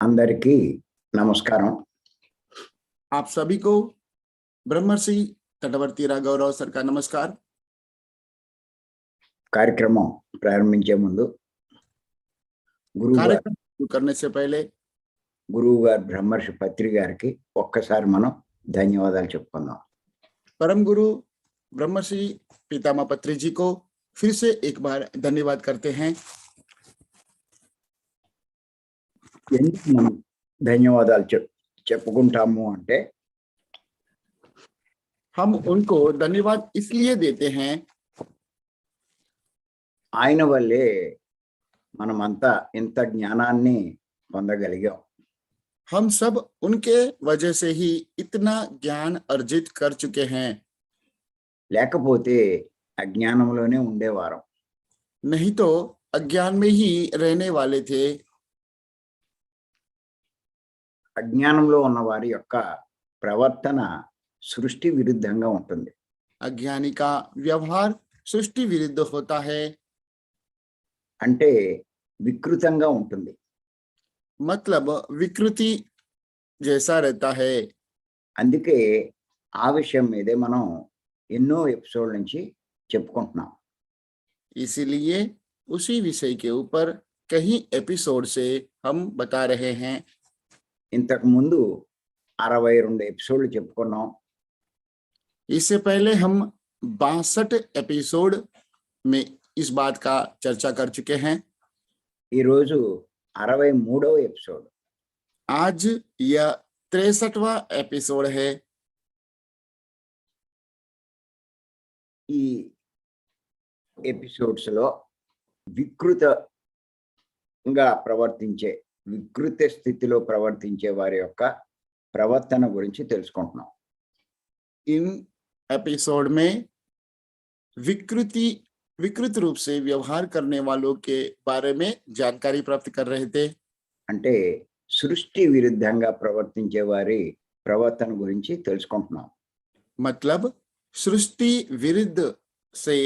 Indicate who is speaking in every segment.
Speaker 1: అందరికీ నమస్కారం.
Speaker 2: आप सभी को ब्रह्मर्षि तटवर्ती राघवराव सर का नमस्कार।
Speaker 1: కార్యక్రమం ప్రారంభించే ముందు
Speaker 2: कार्यक्रम शुरू करने से पहले
Speaker 1: గురువు గారు బ్రహ్మర్షి పత్రి గారికి ఒక్కసారి మనం ధన్యవాదాలు చెప్పుకుందాం.
Speaker 2: परम गुरु ब्रह्मर्षि पितामह पत्री जी को फिर से एक बार धन्यवाद करते हैं।
Speaker 1: ఎందుకు మనం ధన్యవాదాలు చెప్పుకుంటాము అంటే
Speaker 2: हम उनको धन्यवाद इसलिए देते हैं
Speaker 1: ఆయన వల్లే మనమంతా ఇంత జ్ఞానాన్ని పొందగలిగాం.
Speaker 2: हम सब उनके वजह से ही इतना ज्ञान अर्जित कर चुके हैं,
Speaker 1: లేకపోతే అజ్ఞానంలోనే ఉండేవారం.
Speaker 2: नहीं तो अज्ञान में ही रहने वाले थे।
Speaker 1: అజ్ఞానంలో ఉన్న వారి యొక్క ప్రవర్తన సృష్టి విరుద్ధంగా ఉంటుంది.
Speaker 2: अज्ञानी का व्यवहार सृष्टि विरुद्ध होता है,
Speaker 1: అంటే వికృతంగా ఉంటుంది.
Speaker 2: मतलब विकृति जैसा रहता है।
Speaker 1: అందుకే ఆ విషయం మీదే మనం ఎన్నో ఎపిసోడ్ నుంచి చెప్పుకుంటున్నాం.
Speaker 2: इसीलिए उसी विषय के ऊपर कई एपिसोड से हम बता रहे हैं।
Speaker 1: ఇంతకు ముందు 62 ఎపిసోడ్లు చెప్పుకున్నాం.
Speaker 2: इससे पहले हम 62 एपिसोड में इस बात का चर्चा कर चुके हैं।
Speaker 1: ఈరోజు 63వ ఎపిసోడ్.
Speaker 2: आज यह 63वां एपिसोड है।
Speaker 1: ఈ ఎపిసోడ్స్ లో వికృతంగా ప్రవర్తించే వికృత స్థితిలో ప్రవర్తించే వారి యొక్క ప్రవర్తన గురించి తెలుసుకుంటున్నాం.
Speaker 2: इन एपिसोड में विकृत रूप से व्यवहार करने वालों के बारे में जानकारी प्राप्त कर रहे थे।
Speaker 1: అంటే సృష్టి విరుద్ధంగా ప్రవర్తించే వారి ప్రవర్తన గురించి తెలుసుకుంటున్నాం.
Speaker 2: मतलब सृष्टि विरुद्ध से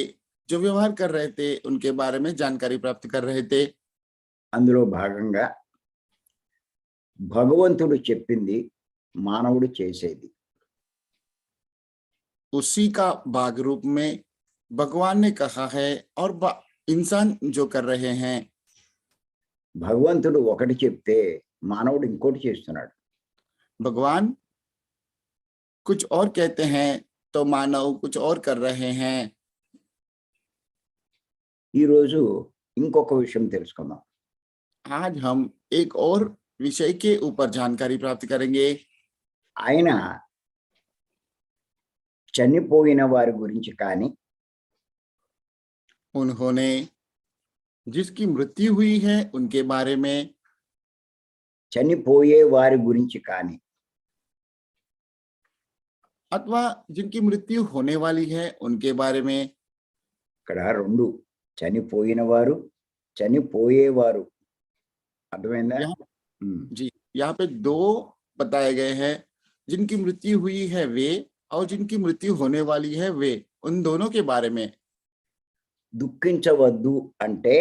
Speaker 2: जो व्यवहार कर रहे थे उनके बारे में जानकारी प्राप्त कर रहे थे।
Speaker 1: అందులో భాగంగా భగవంతుడు చెప్పింది మానవుడు చేసేది.
Speaker 2: उसी का भाग रूप में भगवान ने कहा है और इंसान जो कर रहे हैं।
Speaker 1: భగవంతుడు ఒకటి చెప్తే మానవుడు ఇంకోటి చేస్తున్నాడు.
Speaker 2: भगवान कुछ और कहते हैं तो मानव कुछ और कर रहे हैं।
Speaker 1: ఈరోజు ఇంకొక విషయం తెలుసుకుందాం.
Speaker 2: आज हम एक और विषय के ऊपर जानकारी प्राप्त करेंगे।
Speaker 1: ఆయన చనిపోయిన వారి గురించి కానీ
Speaker 2: उन्होंने जिसकी मृत्यु हुई है उनके बारे में,
Speaker 1: చనిపోయే వారి గురించి కానీ
Speaker 2: अथवा जिनकी मृत्यु होने वाली है उनके बारे में।
Speaker 1: ఇక్కడ రెండు, చనిపోయిన వారు, చనిపోయేవారు. అర్థమైందా?
Speaker 2: जी, यहाँ पे दो बताए गए हैं, जिनकी मृत्यु हुई है वे और जिनकी मृत्यु होने वाली है वे, उन दोनों के बारे में।
Speaker 1: దుఃఖించవద్దు అంటే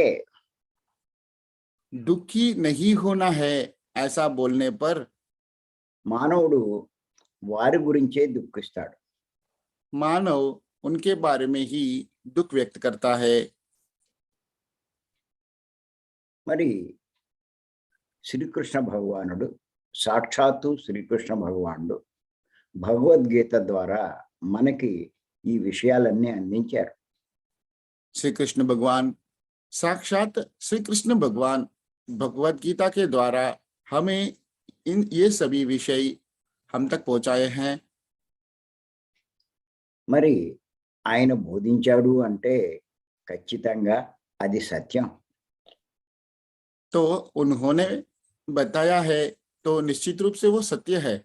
Speaker 2: दुखी नहीं होना है ऐसा बोलने पर
Speaker 1: మానవుడు వారి గురించే దుఃఖిస్తాడు.
Speaker 2: मानव उनके बारे में ही दुख व्यक्त करता है।
Speaker 1: మరి శ్రీకృష్ణ భగవానుడు, సాక్షాత్తు శ్రీకృష్ణ భగవానుడు భగవద్గీత ద్వారా మనకి ఈ విషయాలన్నీ అందించారు.
Speaker 2: श्री कृष्ण भगवान, साक्षात श्री कृष्ण भगवान भगवत गीता के द्वारा हमें ये सभी विषय हम तक पहुंचाए हैं।
Speaker 1: మరి ఆయన బోధించాడు అంటే ఖచ్చితంగా అది సత్యం.
Speaker 2: तो उन्होंने बताया है तो निश्चित रूप से वो सत्य है।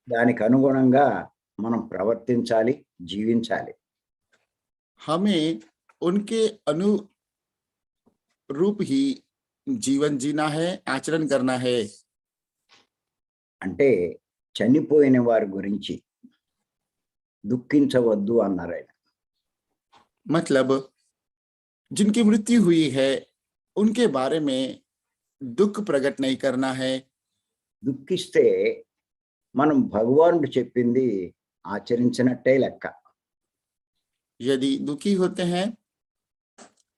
Speaker 1: దానికి అనుగుణంగా మనం ప్రవర్తించాలి, జీవించాలి.
Speaker 2: हमें उनके अनुरूप ही जीवन जीना है, आचरण करना है।
Speaker 1: అంటే చనిపోయిన వారి గురించి దుఃఖించవద్దు అన్నారు ఆయన.
Speaker 2: मतलब जिनकी मृत्यु हुई है उनके बारे में दुख प्रकट नहीं करना है।
Speaker 1: దుఃఖిస్తే మనం భగవానుడు చెప్పింది ఆచరించినట్టే లెక్క.
Speaker 2: यदि दुखी होते हैं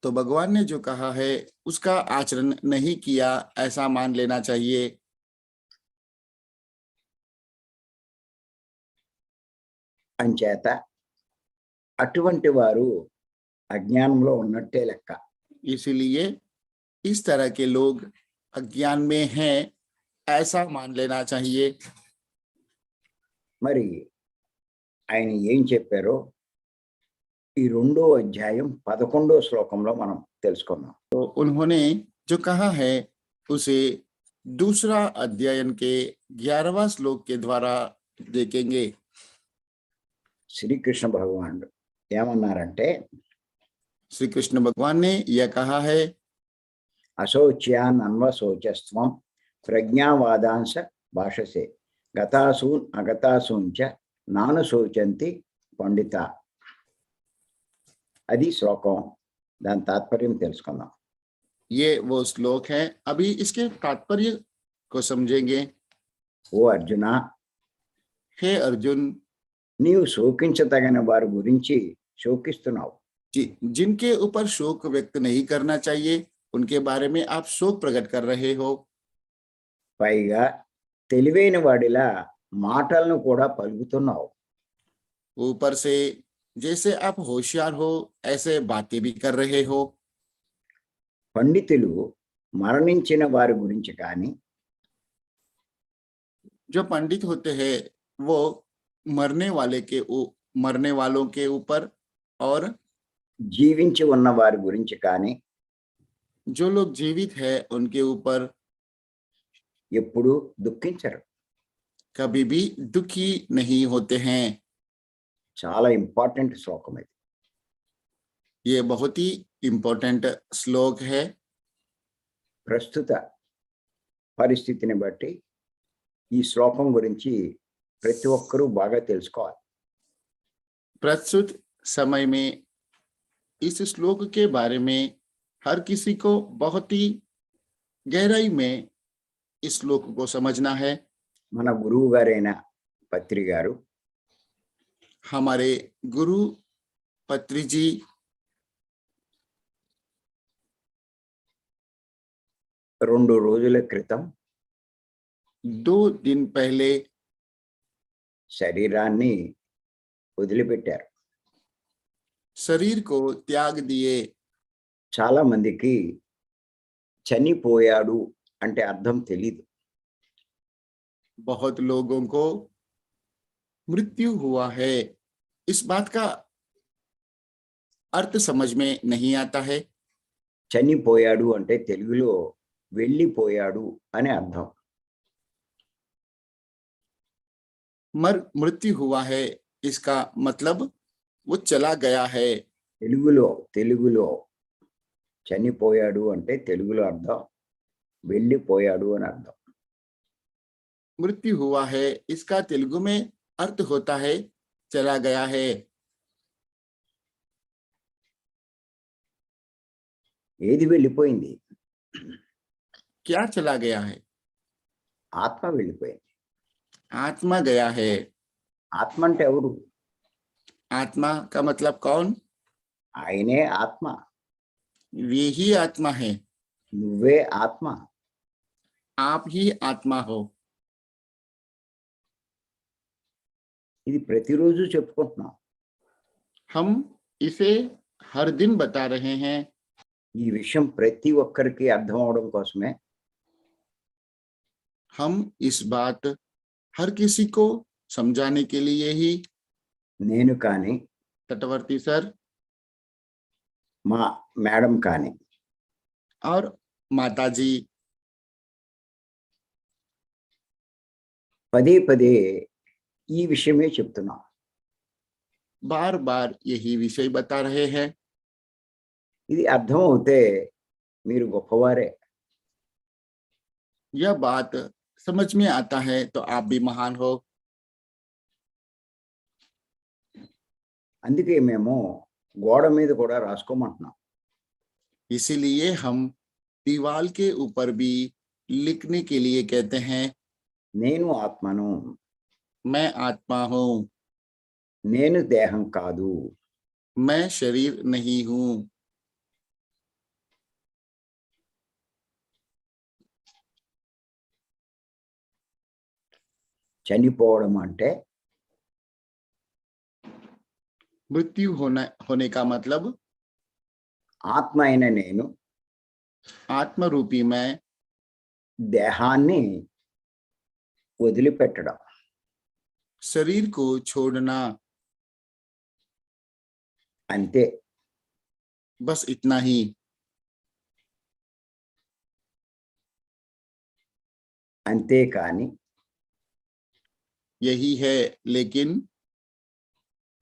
Speaker 2: तो भगवान ने जो कहा है उसका आचरण नहीं किया ऐसा मान लेना चाहिए।
Speaker 1: అంచేత అటువంటి వారు అజ్ఞానంలో ఉన్నట్టే లెక్క.
Speaker 2: इसलिए इस तरह के लोग अज्ञान में हैं ऐसा मान लेना चाहिए।
Speaker 1: మరి ఆయన ఏం చెప్పారో ఈ 2వ అధ్యాయం 11వ శ్లోకంలో మనం తెలుసుకుందాం.
Speaker 2: तो उन्होंने जो कहा है उसे दूसरा अध्ययन के 11वां श्लोक के द्वारा देखेंगे।
Speaker 1: శ్రీకృష్ణ భగవానుడు ఏమన్నారంటే
Speaker 2: श्री कृष्ण भगवान ने यह कहा है,
Speaker 1: అశౌచ్యాన్ అన్వశోచస్త్వం ప్రజ్ఞావాదాంశ భాషసే గతాసూన్ అగతాసూంచ నాను శోచంతి పండిత. అది శ్లోకం. దాని తాత్పర్యం తెలుసుకుందాం.
Speaker 2: ये वो श्लोक है। अभी इसके तात्पर्य को समझेंगे।
Speaker 1: ఓ అర్జున,
Speaker 2: हे अर्जुन,
Speaker 1: నీవు శోకించదగిన వారి గురించి శోకిస్తున్నావు.
Speaker 2: जिनके ऊपर शोक व्यक्त नहीं करना चाहिए उनके बारे में आप शोक प्रकट कर रहे हो।
Speaker 1: పైగా తెలివైన వాడిలా మాటలను కూడా పలుకుతున్నావు.
Speaker 2: ऊपर से जैसे आप होशियार हो ऐसे बातें भी कर रहे हो।
Speaker 1: పండితులు మరణించిన వారి గురించి కానీ
Speaker 2: जो पंडित होते हैं वो मरने वालों के ऊपर और
Speaker 1: జీవించి ఉన్న వారి గురించి కానీ
Speaker 2: जो लोग जीवित है उनके ऊपर
Speaker 1: ఎప్పుడూ దుఃఖించరు.
Speaker 2: कभी भी दुखी नहीं होते हैं।
Speaker 1: చాలా ఇంపార్టెంట్ శ్లోకం ఇది.
Speaker 2: ये बहुत ही इम्पोर्टेंट श्लोक है।
Speaker 1: ప్రస్తుత పరిస్థితిని బట్టి ఈ శ్లోకం గురించి ప్రతి ఒక్కరూ బాగా తెలుసుకోవాలి.
Speaker 2: प्रस्तुत समय में इस श्लोक के बारे में हर किसी को बहुत ही गहराई में इस श्लोक को समझना है।
Speaker 1: మన గురువు గారైన పత్రి గారు
Speaker 2: हमारे गुरु पत्री जी
Speaker 1: 2 రోజుల క్రితం
Speaker 2: 2 दिन पहले
Speaker 1: శరీరాన్ని వదిలిపెట్టారు.
Speaker 2: शरीर को त्याग दिए।
Speaker 1: చాలా మందికి చనిపోయాడు అంటే అర్థం తెలీదు.
Speaker 2: बहुत लोगों को मृत्यु हुआ है इस बात का अर्थ समझ में नहीं आता है।
Speaker 1: చనిపోయాడు అంటే తెలుగులో వెళ్ళిపోయాడు అని అర్థం.
Speaker 2: मृत्यु हुआ है इसका मतलब वो चला गया है।
Speaker 1: తెలుగులో చనిపోయాడు అంటే తెలుగులో అర్థం వెళ్ళిపోయాడు అని అర్థం.
Speaker 2: मृत्यु हुआ है इसका तेलुगु में अर्थ होता है चला गया है।
Speaker 1: ఏది వెళ్ళిపోయింది?
Speaker 2: क्या चला गया है?
Speaker 1: ఆత్మ వెళ్ళిపోయింది.
Speaker 2: आत्मा गया है।
Speaker 1: ఆత్మ అంటే ఎవరు?
Speaker 2: आत्मा का मतलब कौन?
Speaker 1: ఆయనే ఆత్మ.
Speaker 2: वे ही आत्मा है।
Speaker 1: నువ్వే ఆత్మ.
Speaker 2: आप ही आत्मा हो।
Speaker 1: ఇది ప్రతిరోజు చెప్పుకుంటున్నాం.
Speaker 2: हम इसे हर दिन बता रहे हैं।
Speaker 1: ఈ విషయం ప్రతి ఒక్కరికి అర్థం అవడం కోసమే
Speaker 2: हम इस बात हर किसी को समझाने के लिए ही
Speaker 1: నేను కానీ
Speaker 2: तटवर्ती सर
Speaker 1: మా మేడం కానీ
Speaker 2: और माताजी
Speaker 1: పదే పదే ఈ విషయమే చెప్తున్నాం.
Speaker 2: बार बार यही विषय बता रहे हैं।
Speaker 1: ఇది అర్థం అవుతే మీరు గొప్పవారే.
Speaker 2: यह बात समझ में आता है तो आप भी महान हो।
Speaker 1: అందుకే మేము గోడ మీద కూడా రాసుకోమంటున్నాం.
Speaker 2: इसीलिए हम दीवार के ऊपर भी लिखने के लिए कहते हैं,
Speaker 1: నేను ఆత్మను,
Speaker 2: मैं आत्मा हूँ,
Speaker 1: నేను దేహం కాదు.
Speaker 2: मैं शरीर नहीं हूँ.
Speaker 1: చనిపోవడం అంటే
Speaker 2: मृत्यु होने का मतलब
Speaker 1: ఆత్మ అయిన నేను
Speaker 2: आत्म रूपी मैं
Speaker 1: దేహాన్ని వదిలిపెట్టడం.
Speaker 2: शरीर को छोड़ना,
Speaker 1: అంతే.
Speaker 2: बस इतना ही.
Speaker 1: అంతేకాని
Speaker 2: यही है, लेकिन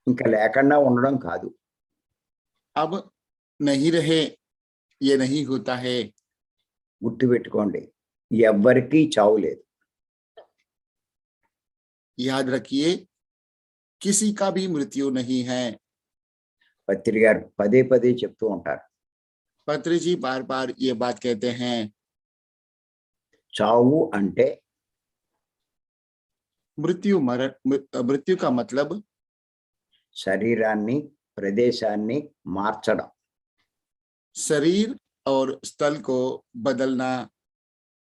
Speaker 1: ఇంకా లేకుండా ఉండడం కాదు.
Speaker 2: अब नहीं रहे, ये नहीं होता है.
Speaker 1: గుర్తుపెట్టుకోండి, ఎవ్వరికీ చావు లేదు.
Speaker 2: याद रखिए, किसी का भी मृत्यु नहीं है.
Speaker 1: పత్రి గారు పదే పదే చెప్తూ ఉంటారు,
Speaker 2: पत्री जी बार बार ये बात कहते हैं.
Speaker 1: చావు అంటే
Speaker 2: मृत्यु का मतलब
Speaker 1: శరీరాన్ని, ప్రదేశాన్ని మార్చడం.
Speaker 2: शरीर और स्थल को बदलना.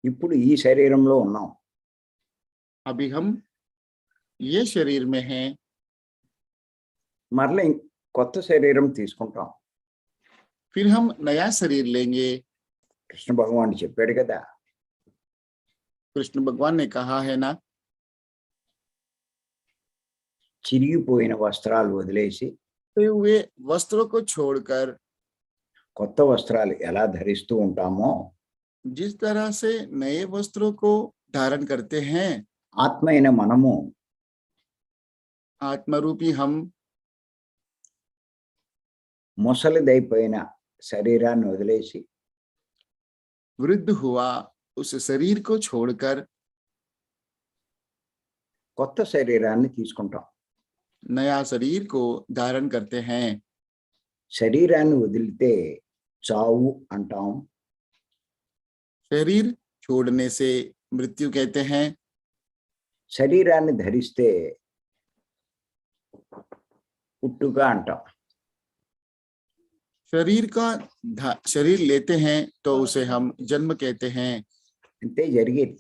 Speaker 1: ఇప్పుడు ఈ శరీరంలో ఉన్నాం,
Speaker 2: अभी हम ये शरीर में हैं,
Speaker 1: మరలా కొత్త శరీరం తీసుకుంటాం.
Speaker 2: फिर हम नया शरीर लेंगे.
Speaker 1: కృష్ణ భగవానుడు చెప్పాడు కదా,
Speaker 2: कृष्ण भगवान ने कहा है ना,
Speaker 1: చిరిగిపోయిన వస్త్రాలు వదిలేసి
Speaker 2: तो वे वस्त्रों को छोड़कर
Speaker 1: కొత్త వస్త్రాలు ఎలా ధరిస్తూ ఉంటామో,
Speaker 2: जिस तरह से नए वस्त्रों को धारण करते हैं,
Speaker 1: ఆత్మ అయిన మనము
Speaker 2: आत्मरूपी हम
Speaker 1: ముసలిదైపోయిన శరీరాన్ని వదిలేసి
Speaker 2: वृद्ध हुआ उस शरीर को छोड़कर
Speaker 1: కొత్త శరీరాన్ని తీసుకుంటాం.
Speaker 2: नया शरीर को धारण करते हैं.
Speaker 1: శరీరాన్ని వదిలితే చావు అంటాం,
Speaker 2: शरीर छोड़ने से मृत्यु कहते हैं.
Speaker 1: శరీరాన్ని ధరిస్తే పుట్టుక అంటాం.
Speaker 2: शरीर लेते हैं तो उसे हम जन्म कहते हैं.
Speaker 1: అంతే జరిగేది.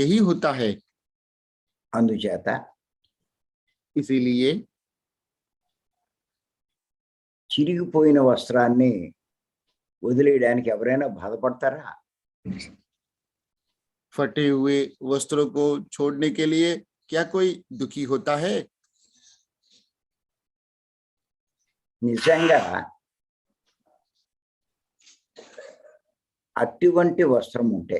Speaker 2: यही होता है.
Speaker 1: అందుచేత
Speaker 2: इसीलिए
Speaker 1: చిరిగిపోయిన వస్త్రాన్ని వదిలేయడానికి ఎవరైనా బాధపడతారా?
Speaker 2: फटे हुए वस्त्रों को छोड़ने के लिए क्या कोई दुखी होता है?
Speaker 1: నిజంగా అటువంటి వస్త్రం ఉంటే,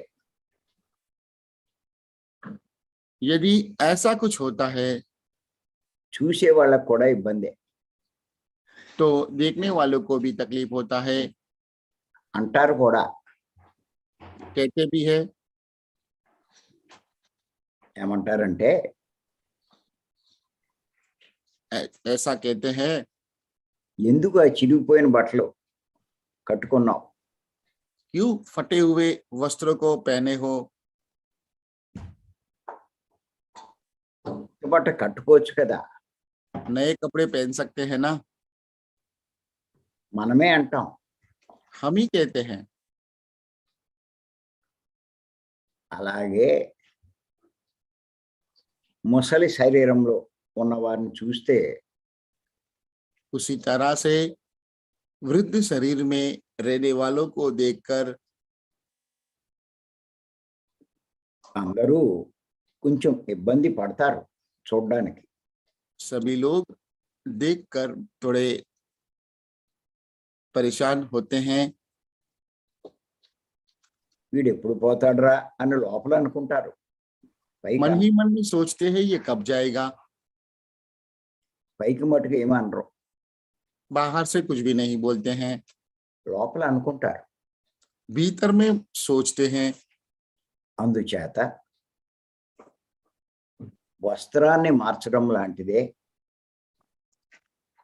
Speaker 2: यदि ऐसा कुछ होता है
Speaker 1: చూసే వాళ్ళకు కూడా ఇబ్బందే.
Speaker 2: तो देखने वालों को भी तकलीफ होता है.
Speaker 1: అంటారు కూడా,
Speaker 2: कहते भी है.
Speaker 1: ఏమంటారంటే
Speaker 2: ऐसा कहते हैं,
Speaker 1: ఎందుకు ఆ చిరిగిపోయిన బట్టలు కట్టుకున్నావు?
Speaker 2: क्यों फटे हुए वस्त्रों को पहने हो?
Speaker 1: బట్ట కట్టుకోవచ్చు కదా.
Speaker 2: नए कपड़े पहन सकते हैं ना.
Speaker 1: మనమే అంటాం.
Speaker 2: हम ही कहते हैं.
Speaker 1: అలాగే ముసలి శరీరంలో ఉన్న వారిని చూస్తే
Speaker 2: उसी तरह से वृद्ध शरीर में रहने वालों को देखकर
Speaker 1: అందరూ కొంచెం ఇబ్బంది పడతారు చూడడానికి.
Speaker 2: सभी लोग देखकर थोड़े परेशान होते हैं.
Speaker 1: వీడు ఎప్పుడు పోతాడురా అని లోపల అనుకుంటారు.
Speaker 2: मन ही मन में सोचते हैं ये कब जाएगा.
Speaker 1: పైకి మటుకు ఏమనరు,
Speaker 2: बाहर से कुछ भी नहीं बोलते हैं,
Speaker 1: లోపల అనుకుంటారు.
Speaker 2: भीतर में सोचते हैं.
Speaker 1: అందుచేత వస్త్రాన్ని మార్చడం లాంటిదే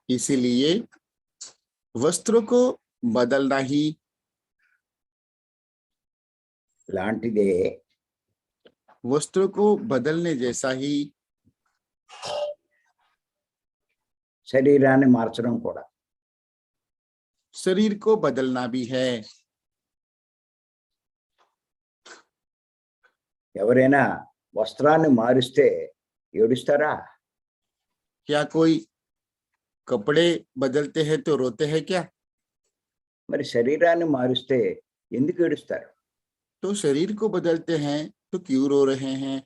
Speaker 2: इसीलिए वस्त्रों को बदलना ही
Speaker 1: లాంటిదే
Speaker 2: वस्त्र को बदलने जैसा ही
Speaker 1: శరీరాన్ని మార్చడం కూడా.
Speaker 2: शरीर को बदलना भी है.
Speaker 1: ఎవరైనా వస్త్రాన్ని మారిస్తే ఏడుస్తారా?
Speaker 2: क्या कोई कपड़े बदलते हैं तो रोते हैं क्या?
Speaker 1: మరి శరీరాన్ని మారిస్తే ఎందుకు ఏడుస్తారు?
Speaker 2: तो शरीर को बदलते हैं तो क्यों रो रहे हैं?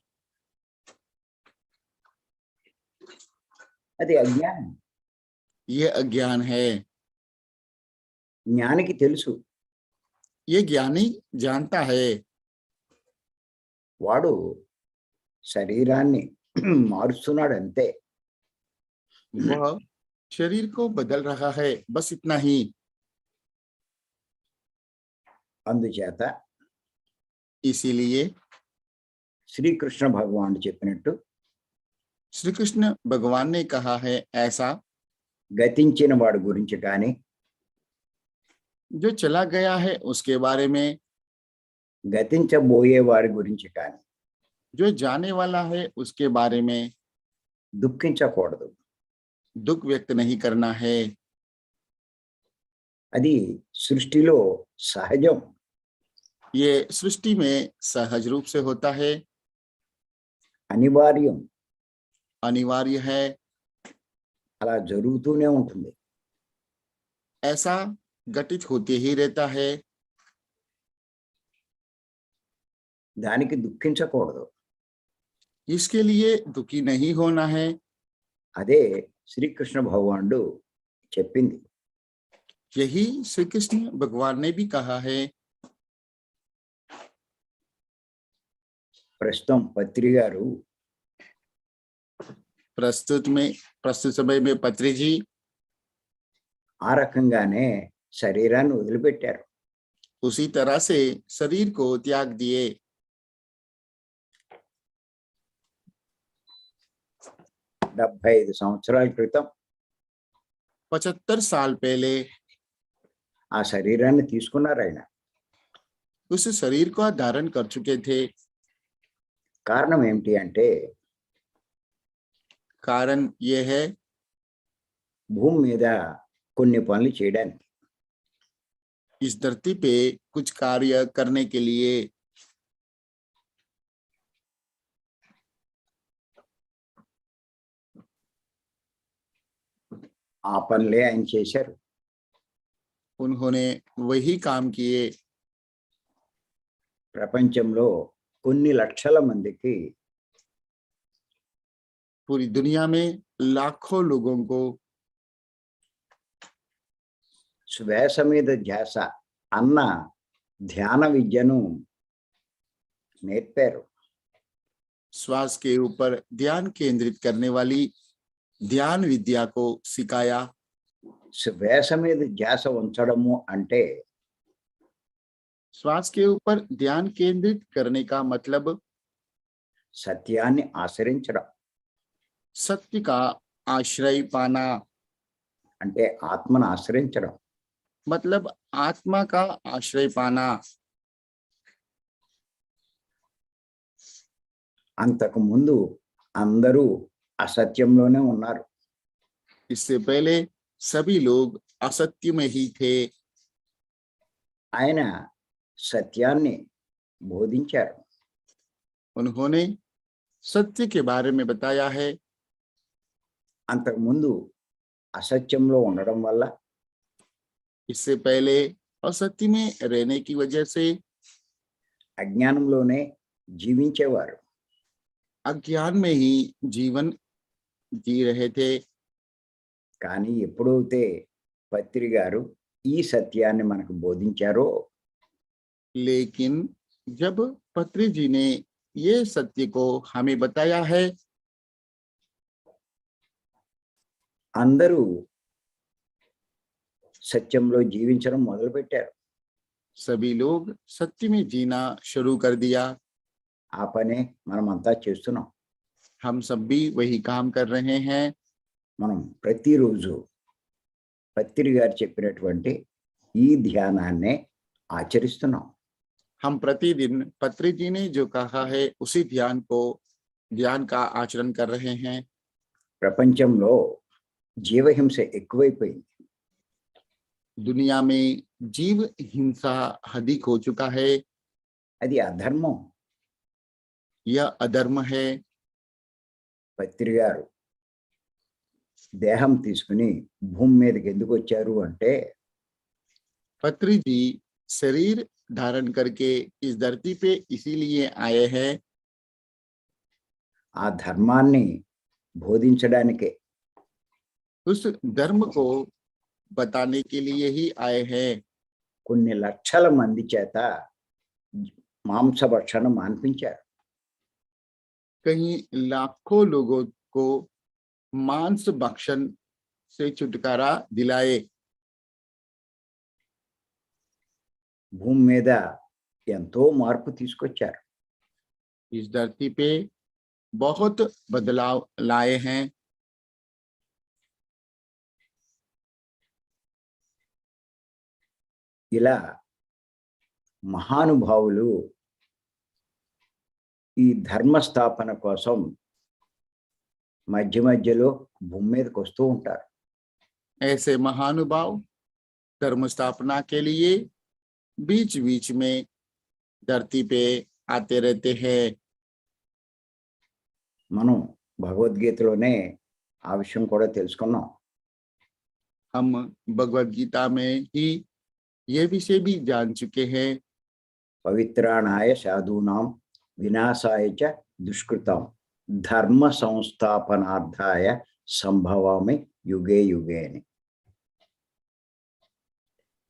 Speaker 1: అది అజ్ఞానం.
Speaker 2: ये अज्ञान है.
Speaker 1: జ్ఞానికి తెలుసు
Speaker 2: ये ज्ञानी जानता है.
Speaker 1: వాడు శరీరాన్ని మారుస్తున్నాడు అంతే.
Speaker 2: वह शरीर को बदल रहा है, बस इतना ही.
Speaker 1: అందుచేత
Speaker 2: इसीलिए
Speaker 1: శ్రీకృష్ణ భగవానుడు చెప్పినట్టు
Speaker 2: श्री कृष्ण भगवान ने कहा है ऐसा,
Speaker 1: గతించిన వాడి గురించి కానీ
Speaker 2: जो चला गया है उसके बारे में,
Speaker 1: గతించబోయే వాడి గురించి కానీ
Speaker 2: जो जाने वाला है उसके बारे में
Speaker 1: దుఃఖించకూడదు.
Speaker 2: दुख व्यक्त नहीं करना है.
Speaker 1: అది సృష్టిలో సహజం.
Speaker 2: ये सृष्टि में सहज रूप से होता है,
Speaker 1: అనివార్యం.
Speaker 2: अनिवार्य है.
Speaker 1: అలా జరుగుతూనే ఉంటుంది.
Speaker 2: ऐसा घटित होते ही रहता है.
Speaker 1: దానికి దుఃఖించకూడదు.
Speaker 2: इसके लिए दुखी नहीं होना है.
Speaker 1: అదే శ్రీకృష్ణ భగవానుడు చెప్పింది.
Speaker 2: यही श्री कृष्ण भगवान ने भी कहा है.
Speaker 1: ప్రస్తుతం పత్రి గారు
Speaker 2: प्रस्तुत समय में पत्री जी
Speaker 1: ఆ రకంగానే శరీరాన్ని వదిలిపెట్టారు.
Speaker 2: उसी तरह से शरीर को त्याग दिए.
Speaker 1: 75 సంవత్సరాల క్రితం
Speaker 2: 75 साल पहले
Speaker 1: ఆ శరీరాన్ని తీసుకున్నారు ఆయన.
Speaker 2: उस शरीर को धारण कर चुके थे.
Speaker 1: కారణం ఏమిటి అంటే
Speaker 2: कारण ये है,
Speaker 1: భూమి మీద కొన్ని పనులు చేయడానికి.
Speaker 2: इस धरती पे कुछ कार्य करने के लिए.
Speaker 1: ఆ పనులే ఆయన చేశారు.
Speaker 2: उन्होंने वही काम किए.
Speaker 1: ప్రపంచంలో కొన్ని లక్షల మందికి
Speaker 2: पूरी दुनिया में लाखों लोगों को
Speaker 1: శ్వాస మీద ధ్యాస అన్న ధ్యాన విద్యను నేర్పారు.
Speaker 2: श्वास के ऊपर ध्यान केंद्रित करने वाली ध्यान विद्या को सिखाया.
Speaker 1: శ్వాస మీద ధ్యాస ఉంచడము అంటే
Speaker 2: श्वास के ऊपर ध्यान केंद्रित करने का मतलब
Speaker 1: సత్యాన్ని ఆశ్రయించడం.
Speaker 2: सत्य का आश्रय पाना,
Speaker 1: అంటే ఆత్మను ఆశ్రయించడం.
Speaker 2: मतलब आत्मा का आश्रय पाना.
Speaker 1: అంతకు ముందు అందరూ అసత్యంలోనే ఉన్నారు.
Speaker 2: इससे पहले सभी लोग असत्य में ही थे.
Speaker 1: ఆయన సత్యాన్ని బోధించారు.
Speaker 2: उन्होंने सत्य के बारे में बताया है.
Speaker 1: అంతకు ముందు అసత్యంలో ఉండడం వల్ల
Speaker 2: इससे पहले असत्य में रहने की वजह से
Speaker 1: అజ్ఞానంలోనే జీవించేవారు.
Speaker 2: अज्ञान में ही जीवन जी रहे थे.
Speaker 1: కానీ ఎప్పుడైతే పత్రి గారు ఈ సత్యాన్ని మనకు బోధించారో
Speaker 2: लेकिन जब पत्री जी ने ये सत्य को हमें बताया है,
Speaker 1: అందరూ సత్యంలో జీవించడం మొదలుపెట్టారు.
Speaker 2: सभी लोग सत्य में जीना शुरू कर दिया.
Speaker 1: ఆ పనే మనమంతా చేస్తున్నాం.
Speaker 2: हम सब भी वही काम कर रहे हैं.
Speaker 1: మనం ప్రతిరోజు పత్రి గారు చెప్పినటువంటి ఈ ధ్యానాన్నే ఆచరిస్తున్నాం.
Speaker 2: हम प्रतिदिन पत्री जी ने जो कहा है उसी ध्यान का आचरण कर रहे हैं।
Speaker 1: ప్రపంచంలో జీవహింస ఎక్కువైపోయింది.
Speaker 2: दुनिया में जीव हिंसा अधिक हो चुका है।
Speaker 1: అది అధర్మం.
Speaker 2: यह अधर्म है।
Speaker 1: పత్రి గారు దేహం తీసుకుని భూమి మీదకి ఎందుకు వచ్చారు అంటే
Speaker 2: पत्री जी शरीर धारण करके इस धरती पे इसीलिए आए हैं
Speaker 1: ఆ ధర్మాన్ని బోధించడానికే.
Speaker 2: उस धर्म को बताने के लिए ही आए हैं।
Speaker 1: కొన్ని లక్షల మంది చేత మాంసభక్షణ మాన్పించారు.
Speaker 2: कहीं लाखों लोगों को मांस भक्षण से छुटकारा दिलाए।
Speaker 1: భూమి మీద ఎంతో మార్పు తీసుకొచ్చారు.
Speaker 2: इस धरती पे बहुत बदलाव लाए हैं।
Speaker 1: ఇలా మహానుభావులు ఈ ధర్మ స్థాపన కోసం మధ్య మధ్యలో భూమి మీదకి వస్తూ ఉంటారు.
Speaker 2: ऐसे महानुभाव धर्म स्थापना के लिए बीच बीच में धरती पे आते रहते हैं।
Speaker 1: మనం భగవద్గీతలోనే ఆ విషయం కూడా తెలుసుకున్నాం.
Speaker 2: हम भगवत गीता में ही ये विषय भी जान चुके हैं।
Speaker 1: పవిత్రాణాయ సాధూనాం వినాశాయ చ దుష్కృతం ధర్మ సంస్థాపనార్థాయ సంభవామి యుగే యుగే అని.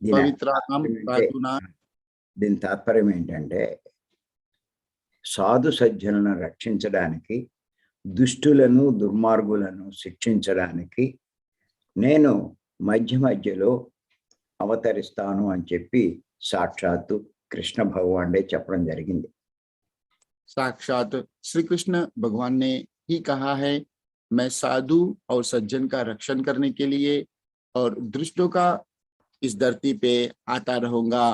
Speaker 2: पवित्राणाम साधूनां
Speaker 1: దీని తాత్పర్యం ఏంటంటే సాధు సజ్జనులను రక్షించడానికి, దుష్టులను దుర్మార్గులను శిక్షించడానికి నేను మధ్య మధ్యలో అవతరిస్తాను అని చెప్పి సాక్షాత్తు కృష్ణ భగవానుడే చెప్పడం జరిగింది.
Speaker 2: साक्षात श्री कृष्ण भगवान ने ही कहा है, मैं साधु और सज्जन का रक्षण करने के लिए और दुष्टों का इस धरती पे आता रहूंगा।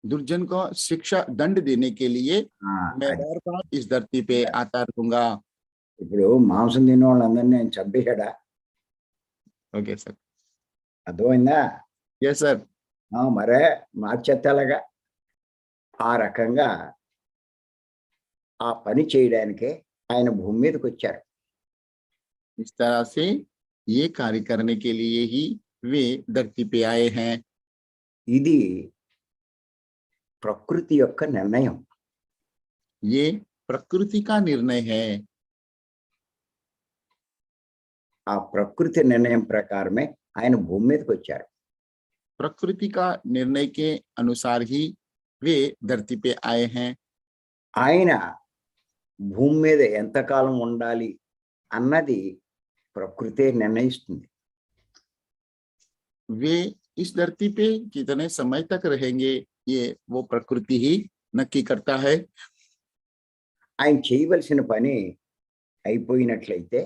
Speaker 2: दुर्जन को शिक्षा दंड देने के लिए मैं
Speaker 1: అది
Speaker 2: बार बार इस धरती पे आता रहूंगा।
Speaker 1: ఇప్పుడు మాంసం తినే వాళ్ళందరినీ నేను చంపేశాడా?
Speaker 2: Okay sir.
Speaker 1: అర్థమైందా?
Speaker 2: Yes sir.
Speaker 1: మరే మార్చేత్తలాగా ఆ రకంగా ఆ పని చేయడానికే ఆయన భూమి మీదకి వచ్చారు.
Speaker 2: इस तरह से ये कार्य करने के लिए ही वे धरती पे आए हैं।
Speaker 1: ఇది ప్రకృతి యొక్క నిర్ణయం.
Speaker 2: ये प्रकृति का निर्णय है।
Speaker 1: ఆ ప్రకృతి నిర్ణయం ప్రకారమే ఆయన భూమి మీదకి వచ్చారు.
Speaker 2: प्रकृति का निर्णय के अनुसार ही वे धरती पे आए हैं।
Speaker 1: ఆయన భూమి మీద ఎంతకాలం ఉండాలి అన్నది ప్రకృతే నిర్ణయిస్తుంది.
Speaker 2: वे इस धरती पे कितने समय तक रहेंगे ये वो प्रकृति ही नक्की करता है।
Speaker 1: ఆయన చేయవలసిన పని అయిపోయినట్లయితే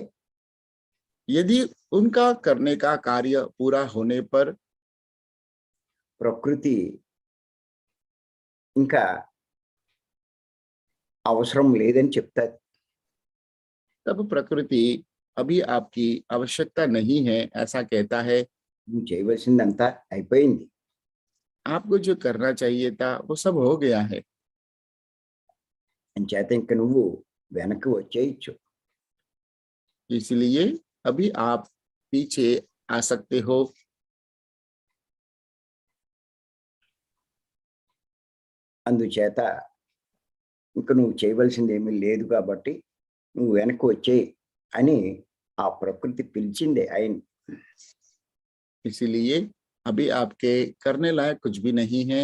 Speaker 2: यदि उनका करने का कार्य पूरा होने पर
Speaker 1: ప్రకృతి ఇంకా అవసరం లేదని చెప్తాది.
Speaker 2: तब प्रकृति अभी आपकी आवश्यकता नहीं है ऐसा कहता है।
Speaker 1: నువ్వు చేయవలసిందంతా అయిపోయింది.
Speaker 2: आपको जो करना चाहिए था वो सब हो गया है।
Speaker 1: అంచేత ఇంక నువ్వు వెనక్కి వచ్చేయచ్చు.
Speaker 2: इसलिए अभी आप पीछे आ सकते हो।
Speaker 1: అందుచేత ఇంక నువ్వు చేయవలసింది ఏమీ లేదు కాబట్టి నువ్వు వెనక్కి వచ్చేయి అని ఆ ప్రకృతి పిలిచిందే ఆయన.
Speaker 2: इसीलिए अभी आपके करने लायक कुछ भी नहीं है,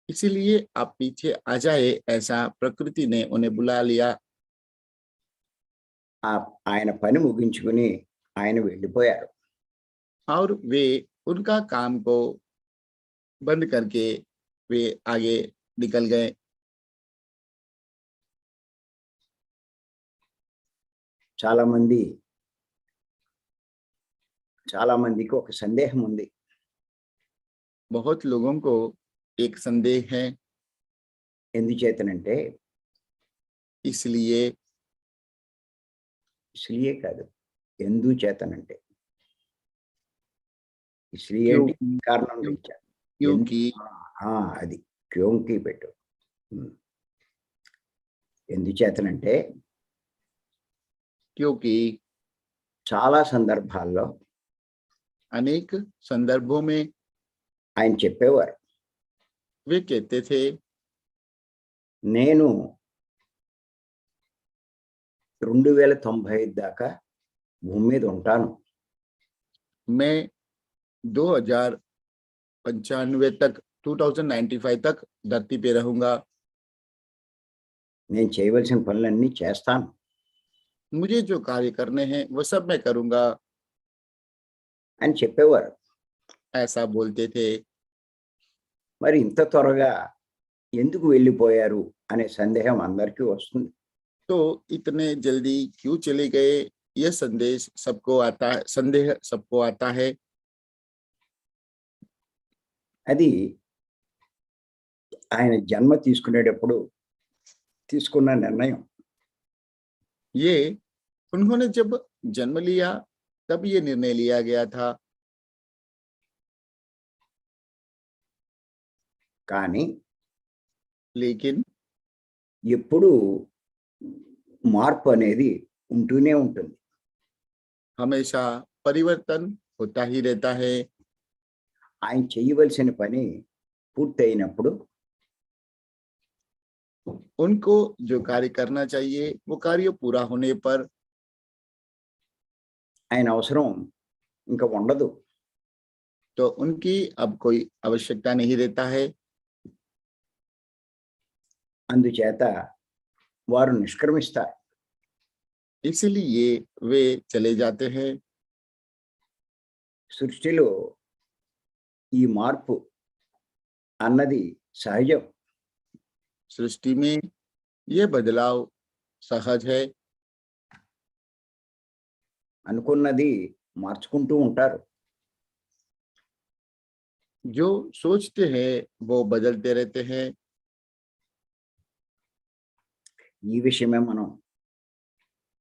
Speaker 2: इसीलिए आप पीछे आ जाए ऐसा प्रकृति ने उन्हें बुला लिया।
Speaker 1: ఆయన పని ముగించుకుని ఆయన వెళ్ళిపోయారు.
Speaker 2: और वे उनका काम को बंद करके वे आगे निकल गए।
Speaker 1: చాలా మందికి ఒక సందేహం ఉంది.
Speaker 2: बहुत लोगों को एक संदेह है,
Speaker 1: ఎందుచేతనంటే
Speaker 2: इसलिए
Speaker 1: ఇస్లియే కాదు. ఎందుచేతనంటే ఇస్లియే అంటే
Speaker 2: क्योंकि
Speaker 1: ఈ కారణం
Speaker 2: क्यों-
Speaker 1: రీత్యా. ఎందు
Speaker 2: क्योंकि
Speaker 1: ఆ! అది. క్యోంకి పెట్టు. హ్మ్. ఎందుచేతనంటే
Speaker 2: क्योंकि
Speaker 1: చాలా సందర్భాల్లో
Speaker 2: अनेक संदर्भों में
Speaker 1: ఆయన చెప్పేవారు.
Speaker 2: वे कहते थे,
Speaker 1: నేను 2095 దాకా భూమి మీద ఉంటాను.
Speaker 2: मैं 2095 तक 2095 तक धरती पे रहूंगा।
Speaker 1: నేను చేయవలసిన పనులన్నీ చేస్తాను.
Speaker 2: मुझे जो कार्य करने हैं वो सब मैं करूंगा,
Speaker 1: అని చెప్పేవారు.
Speaker 2: ऐसा बोलते थे।
Speaker 1: మరి ఇంత త్వరగా ఎందుకు వెళ్ళిపోయారు అనే సందేహం అందరికీ వస్తుంది.
Speaker 2: तो इतने जल्दी क्यों चले गए, यह संदेह सबको आता है।
Speaker 1: అది ఆయన జన్మ తీసుకునేటప్పుడు తీసుకున్న నిర్ణయం.
Speaker 2: ये उन्होंने जब जन्म लिया तब ये निर्णय लिया गया था,
Speaker 1: కానీ
Speaker 2: लेकिन
Speaker 1: ఎప్పుడూ మార్పు అనేది ఉంటూనే ఉంటుంది.
Speaker 2: हमेशा परिवर्तन होता ही रहता है।
Speaker 1: ఆయన చేయవలసిన పని పూర్తయినప్పుడు
Speaker 2: उनको जो कार्य करना चाहिए वो कार्य पूरा होने पर
Speaker 1: ఆయన అవసరం ఇంకా ఉండదు.
Speaker 2: तो उनकी अब कोई आवश्यकता नहीं रहता है।
Speaker 1: అందుచేత వారు నిష్క్రమిస్తారు.
Speaker 2: इसलिए वे चले जाते हैं।
Speaker 1: సృష్టిలో ఈ మార్పు అన్నది సహజం.
Speaker 2: सृष्टि में ये बदलाव सहज है।
Speaker 1: అనుకున్నది మార్చుకుంటూ ఉంటారు.
Speaker 2: जो सोचते हैं वो बदलते रहते हैं।
Speaker 1: ఈ విషయమే మనం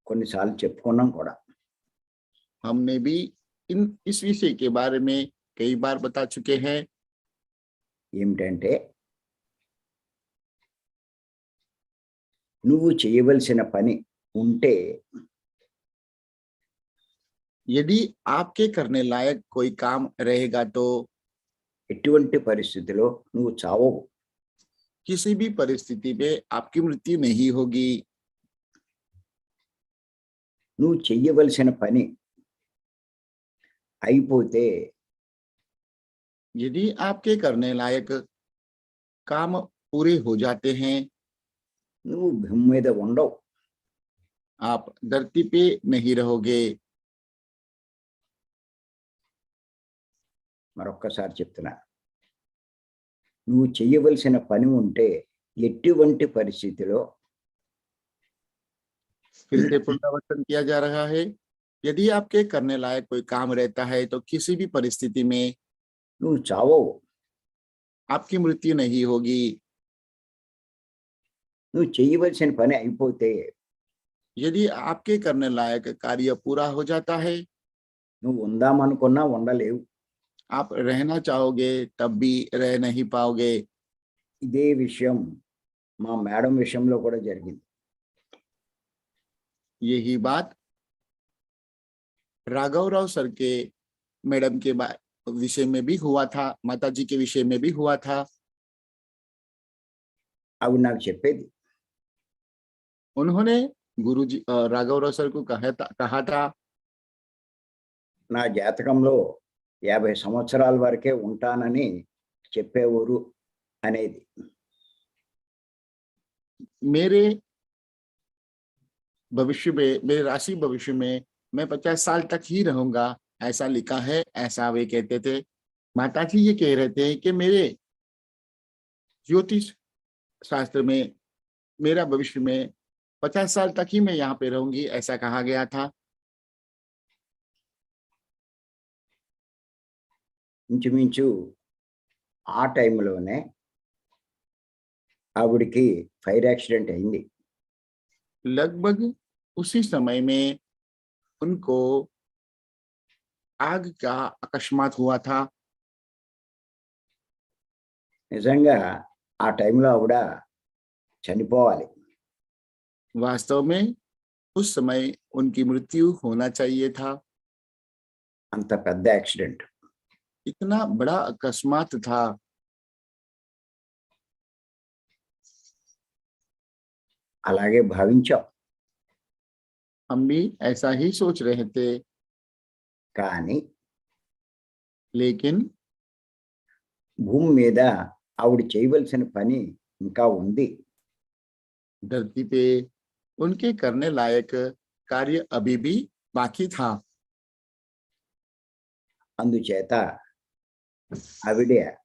Speaker 1: కొన్నిసార్లు చెప్పుకున్నాం కూడా.
Speaker 2: हमने भी इस विषय के बारे में कई बार बता चुके हैं।
Speaker 1: ఏమిటంటే నువ్వు చేయవలసిన పని ఉంటే
Speaker 2: यदि आपके करने लायक कोई काम रहेगा तो
Speaker 1: ఎటువంటి పరిస్థితిలో నువ్వు చావవు.
Speaker 2: किसी भी परिस्थिति में आपकी मृत्यु नहीं होगी।
Speaker 1: నువ్వు చెయ్యవలసిన పని అయిపోతే
Speaker 2: यदि आपके करने लायक काम पूरे हो जाते हैं,
Speaker 1: నువ్వు భూమి మీద ఉండవు.
Speaker 2: आप धरती पे नहीं रहोगे।
Speaker 1: మరొక్కసారి చెప్తున్నా, నువ్వు చెయ్యవలసిన పని ఉంటే ఎటువంటి పరిస్థితిలో
Speaker 2: फिर से पुनरावर्तन किया जा रहा है। यदि आपके करने लायक कोई काम रहता है तो किसी भी परिस्थिति में
Speaker 1: నువ్వు చావవు.
Speaker 2: आपकी मृत्यु नहीं होगी।
Speaker 1: నువ్వు చెయ్యవలసిన పని అయిపోతే
Speaker 2: यदि आपके करने लायक कार्य पूरा हो जाता है,
Speaker 1: నువ్వు ఉందామనుకున్నా ఉండలేవు.
Speaker 2: आप रहना चाहोगे तब भी रह नहीं पाओगे।
Speaker 1: ఇదే విషయం మా మేడం విషయంలో కూడా జరిగింది.
Speaker 2: यही बात राघव राव सर के मैडम के विषय में भी हुआ था, माताजी के विषय में भी हुआ था।
Speaker 1: ఆవిడ నాకు చెప్పేది,
Speaker 2: उन्होंने गुरुजी राघव राव सर को कहा था
Speaker 1: నా జాతకంలో 50 సంవత్సరాల వరకే ఉంటానని చెప్పేవారు అనేది.
Speaker 2: मेरे भविष्य में, मेरे राशि भविष्य में मैं 50 साल तक ही रहूंगा, ऐसा लिखा है, ऐसा वे कहते थे। माताजी ये कह रहे थे कि मेरे ज्योतिष शास्त्र में मेरा भविष्य में 50 साल तक ही मैं यहाँ पे रहूंगी, ऐसा कहा गया था।
Speaker 1: ఇంచుమించు ఆ టైంలోనే ఆవిడికి ఫైర్ యాక్సిడెంట్ అయింది.
Speaker 2: लगभग उसी समय में उनको आग का अकस्मात हुआ था।
Speaker 1: నిజంగా ఆ టైంలో ఆవిడ చనిపోవాలి.
Speaker 2: वास्तव में उस समय उनकी मृत्यु होना चाहिए था।
Speaker 1: అంత పెద్ద యాక్సిడెంట్.
Speaker 2: इतना बड़ा अकस्मात था।
Speaker 1: అలాగే భావించాం.
Speaker 2: हम भी ऐसा ही सोच रहे थे,
Speaker 1: కానీ
Speaker 2: लेकिन
Speaker 1: భూమి మీద ఆవిడ చేయవలసిన పని ఇంకా ఉంది.
Speaker 2: धरती पे उनके करने लायक कार्य अभी भी बाकी था।
Speaker 1: అందుచేత ఆవిడ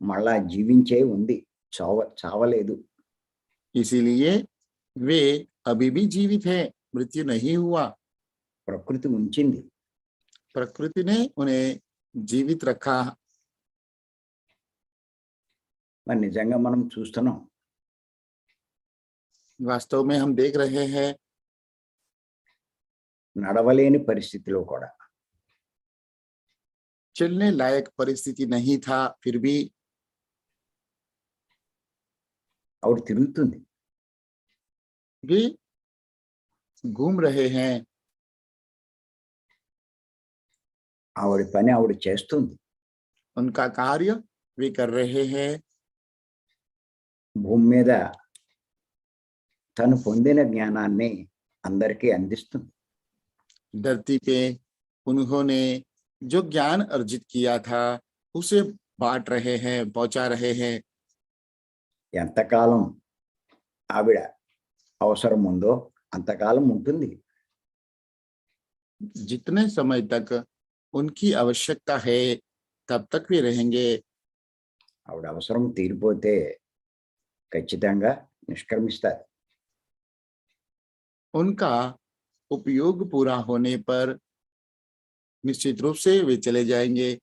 Speaker 1: మళ్ళా జీవించే ఉంది, చావలేదు.
Speaker 2: इसीलिए वे अभी भी जीवित हैं, मृत्यु नहीं हुआ।
Speaker 1: ప్రకృతి ఉంచింది.
Speaker 2: प्रकृति ने उन्हें जीवित रखा।
Speaker 1: మరి నిజంగా మనం చూస్తున్నాం.
Speaker 2: वास्तव में हम देख रहे हैं,
Speaker 1: నడవలేని పరిస్థితిలో కూడా
Speaker 2: चलने लायक परिस्थिति नहीं था, फिर भी
Speaker 1: ఆవిడ తిరుగుతుంది.
Speaker 2: वे घूम रहे हैं।
Speaker 1: ఆవిడ పని ఆవిడ చేస్తుంది.
Speaker 2: उनका कार्य वे कर रहे हैं।
Speaker 1: భూమి మీద తను పొందిన జ్ఞానాన్ని అందరికీ అందిస్తుంది.
Speaker 2: धरती पे उन्होंने जो ज्ञान अर्जित किया था उसे बांट रहे हैं, पहुंचा रहे हैं।
Speaker 1: ఎంతకాలం ఆవిడ అవసరం ఉందో అంతకాలం ఉంటుంది.
Speaker 2: जितने समय तक उनकी आवश्यकता है तब तक वे रहेंगे।
Speaker 1: ఆవిడ అవసరం తీరిపోతే ఖచ్చితంగా నిష్క్రమిస్తారు.
Speaker 2: उनका उपयोग पूरा होने पर निश्चित रूप से वे चले जाएंगे।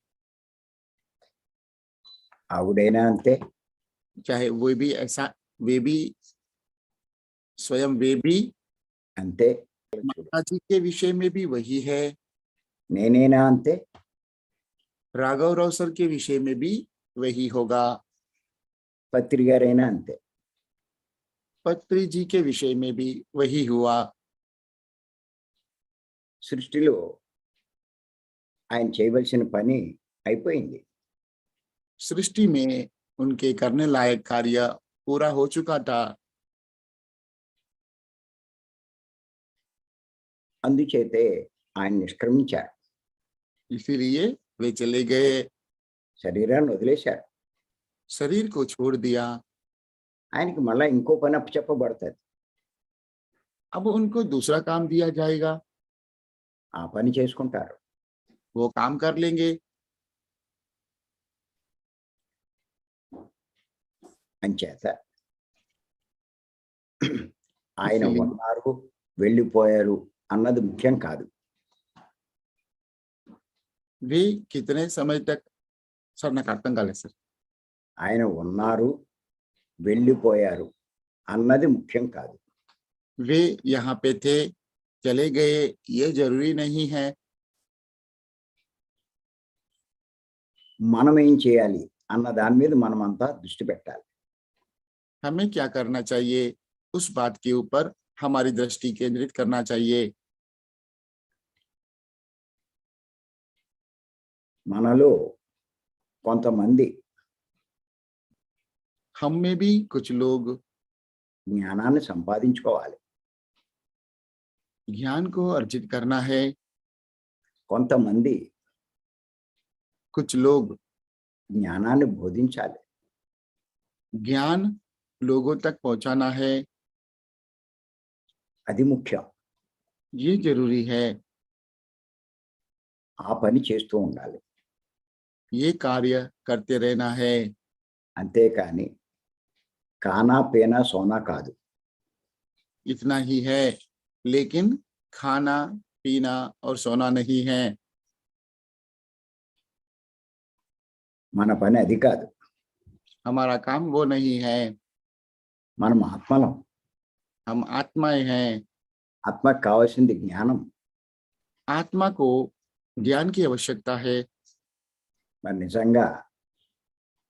Speaker 1: ఆవిడైనా అంతే,
Speaker 2: चाहे वे भी ऐसा, वे भी स्वयं वे भी
Speaker 1: అంతే.
Speaker 2: माता जी के विषय में भी वही है।
Speaker 1: నేనైనా అంతే.
Speaker 2: राघव रौसर के विषय में भी वही होगा।
Speaker 1: పత్రి గారైనా అంతే.
Speaker 2: पत्री जी के विषय में भी वही हुआ।
Speaker 1: సృష్టిలో ఆయన చేయవలసిన పని అయిపోయింది.
Speaker 2: सृष्टि में उनके करने लायक कार्य पूरा हो चुका था।
Speaker 1: అందుచేతే ఆయన నిష్క్రమించారు.
Speaker 2: इसीलिए वे चले गए,
Speaker 1: శరీరాన్ని వదిలేశారు.
Speaker 2: शरीर को छोड़ दिया।
Speaker 1: ఆయనకి మళ్ళా ఇంకో పని అప్పచెప్పబడుతుంది.
Speaker 2: अब उनको दूसरा काम दिया जाएगा,
Speaker 1: ఆ పని చేసుకుంటారు.
Speaker 2: वो काम कर लेंगे।
Speaker 1: అంచేత ఆయన
Speaker 2: ఇసిలి-
Speaker 1: ఉన్నారు, వెళ్ళిపోయారు అన్నది ముఖ్యం కాదు.
Speaker 2: वे कितने समय तक, सर నాకు అర్థం కాలేదు సార్।
Speaker 1: ఆయన ఉన్నారు, వెళ్ళిపోయారు అన్నది ముఖ్యం కాదు.
Speaker 2: वे यहाँ पे थे, चले गए, ये जरूरी नहीं है।
Speaker 1: మనం ఏం చేయాలి అన్న దాని మీద మనమంతా దృష్టి పెట్టాలి.
Speaker 2: हमें क्या करना चाहिए, उस बात के ऊपर हमारी दृष्टि केंद्रित करना चाहिए।
Speaker 1: మనలో కొంతమంది
Speaker 2: हम में भी कुछ लोग
Speaker 1: జ్ఞానాన్ని సంపాదించుకోవాలి.
Speaker 2: ज्ञान को अर्जित करना है।
Speaker 1: కొంతమంది
Speaker 2: कुछ लोग
Speaker 1: జ్ఞానాన్ని బోధించాలి.
Speaker 2: ज्ञान लोगों तक पहुंचाना है,
Speaker 1: అది ముఖ్యం.
Speaker 2: ये जरूरी है।
Speaker 1: ఆ పని చేస్తూ ఉండాలి.
Speaker 2: ये कार्य करते रहना है।
Speaker 1: అంతేకాని కానా పేనా సోనా కాదు.
Speaker 2: इतना ही है, लेकिन खाना पीना और सोना नहीं है।
Speaker 1: మన పని అది కాదు.
Speaker 2: हमारा काम वो नहीं है।
Speaker 1: మనం ఆత్మలం.
Speaker 2: हम आत्माएं हैं।
Speaker 1: ఆత్మకు కావాల్సింది జ్ఞానం.
Speaker 2: आत्मा को ज्ञान की आवश्यकता है।
Speaker 1: మరి నిజంగా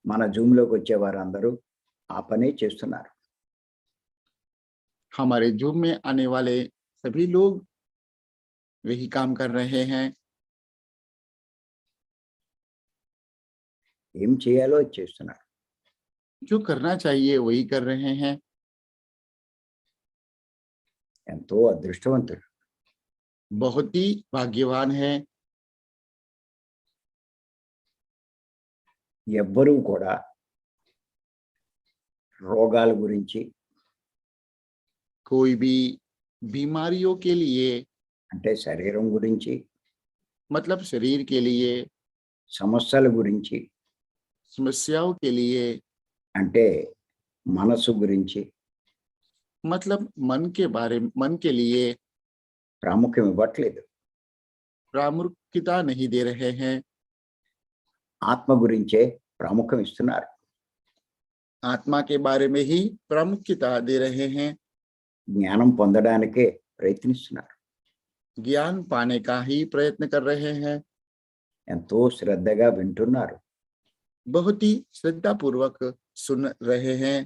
Speaker 1: మన జూమ్లోకి వచ్చే వారందరూ ఆ పనే చేస్తున్నారు.
Speaker 2: हमारे जूम में आने वाले सभी लोग वही काम कर रहे हैं।
Speaker 1: ఏం చేయాలో అది చేస్తున్నారు.
Speaker 2: जो करना चाहिए वही कर रहे हैं।
Speaker 1: ఎంతో అదృష్టవంతులు.
Speaker 2: बहुत ही भाग्यवान है।
Speaker 1: ఎవ్వరూ కూడా రోగాల గురించి
Speaker 2: कोई भी बीमारियों के लिए,
Speaker 1: అంటే శరీరం గురించి,
Speaker 2: मतलब शरीर के लिए,
Speaker 1: సమస్యల గురించి,
Speaker 2: समस्याओं के लिए,
Speaker 1: అంటే మనసు గురించి
Speaker 2: मतलब मन के लिए
Speaker 1: ప్రాముఖ్యం ఇవ్వట్లేదు.
Speaker 2: प्रामुख्यता नहीं दे रहे हैं।
Speaker 1: ఆత్మ గురించే ప్రాముఖ్యం ఇస్తున్నారు.
Speaker 2: आत्मा के बारे में ही प्रामुख्यता दे रहे हैं।
Speaker 1: జ్ఞానం పొందడానికే ప్రయత్నిస్తున్నారు.
Speaker 2: ज्ञान पाने का ही प्रयत्न कर रहे हैं।
Speaker 1: ఎంతో శ్రద్ధగా వింటున్నారు,
Speaker 2: बहुत ही श्रद्धा पूर्वक सुन रहे हैं,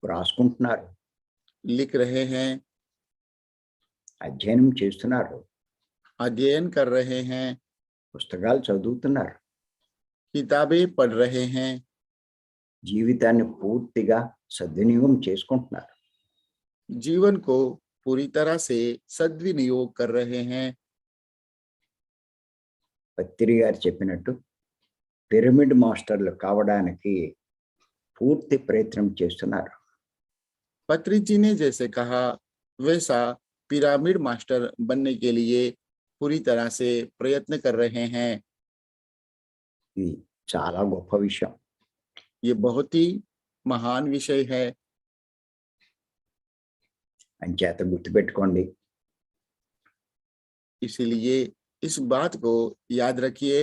Speaker 1: రాసుకుంటున్నారు,
Speaker 2: लिख रहे हैं,
Speaker 1: అధ్యయనం చేస్తున్నారు,
Speaker 2: अध्ययन कर रहे हैं,
Speaker 1: పుస్తకాలు చదువుతున్నారు.
Speaker 2: किताबें पढ़ रहे हैं,
Speaker 1: జీవితాన్ని పూర్తిగా సద్వినియోగం చేసుకుంటున్నారు.
Speaker 2: जीवन को पूरी तरह से सद्विनियोग कर रहे हैं।
Speaker 1: పత్రి గారు చెప్పినట్టు పిరమిడ్ మాస్టర్లు కావడానికి పూర్తి ప్రయత్నం చేస్తున్నారు.
Speaker 2: पत्री जी ने जैसे कहा वैसा पिरामिड मास्टर बनने के लिए पूरी तरह से प्रयत्न कर रहे हैं।
Speaker 1: ఇది చాలా గొప్ప విషయం.
Speaker 2: ये बहुत ही महान विषय है।
Speaker 1: అంచేత గుర్తుపెట్టుకోండి,
Speaker 2: इसीलिए इस बात को याद रखिए,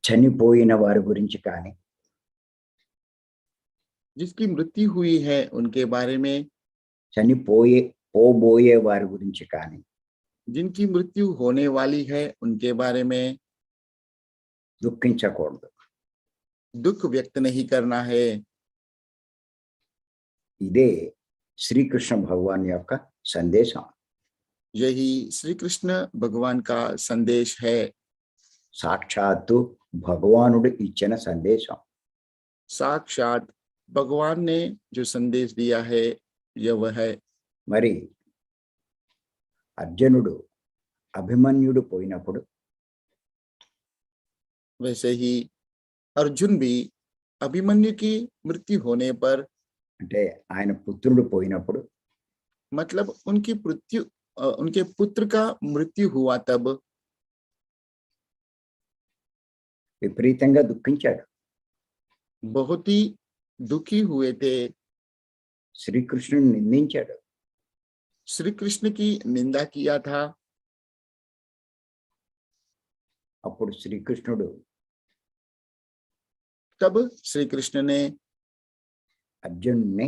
Speaker 1: చనిపోయిన వారి గురించి కానీ,
Speaker 2: जिसकी मृत्यु हुई है उनके बारे में,
Speaker 1: పోబోయే వారి గురించి కానీ
Speaker 2: जिनकी मृत्यु होने वाली है उनके बारे में
Speaker 1: దుఃఖించకూడదు.
Speaker 2: दुख व्यक्त नहीं करना है।
Speaker 1: ఇదే శ్రీకృష్ణ భగవాన్ యొక్క సందేశం.
Speaker 2: यही श्री कृष्ण भगवान का संदेश है।
Speaker 1: సాక్షాత్తు భగవానుడు ఇచ్చిన సందేశం.
Speaker 2: साक्षात भगवान ने जो संदेश दिया है यह वह है।
Speaker 1: మరి అర్జునుడు అభిమన్యుడు పోయినప్పుడు
Speaker 2: वैसे ही अर्जुन भी अभिमन्यु की मृत्यु होने पर,
Speaker 1: అంటే ఆయన పుత్రుడు పోయినప్పుడు
Speaker 2: मतलब उनके पुत्र का मृत्यु हुआ तब
Speaker 1: విపరీతంగా దుఃఖించాడు.
Speaker 2: बहुत ही दुखी हुए थे।
Speaker 1: శ్రీకృష్ణుని నిందించాడు.
Speaker 2: श्री कृष्ण की निंदा किया था।
Speaker 1: అప్పుడు శ్రీకృష్ణుడు
Speaker 2: तब श्री कृष्ण ने
Speaker 1: అర్జునుడిని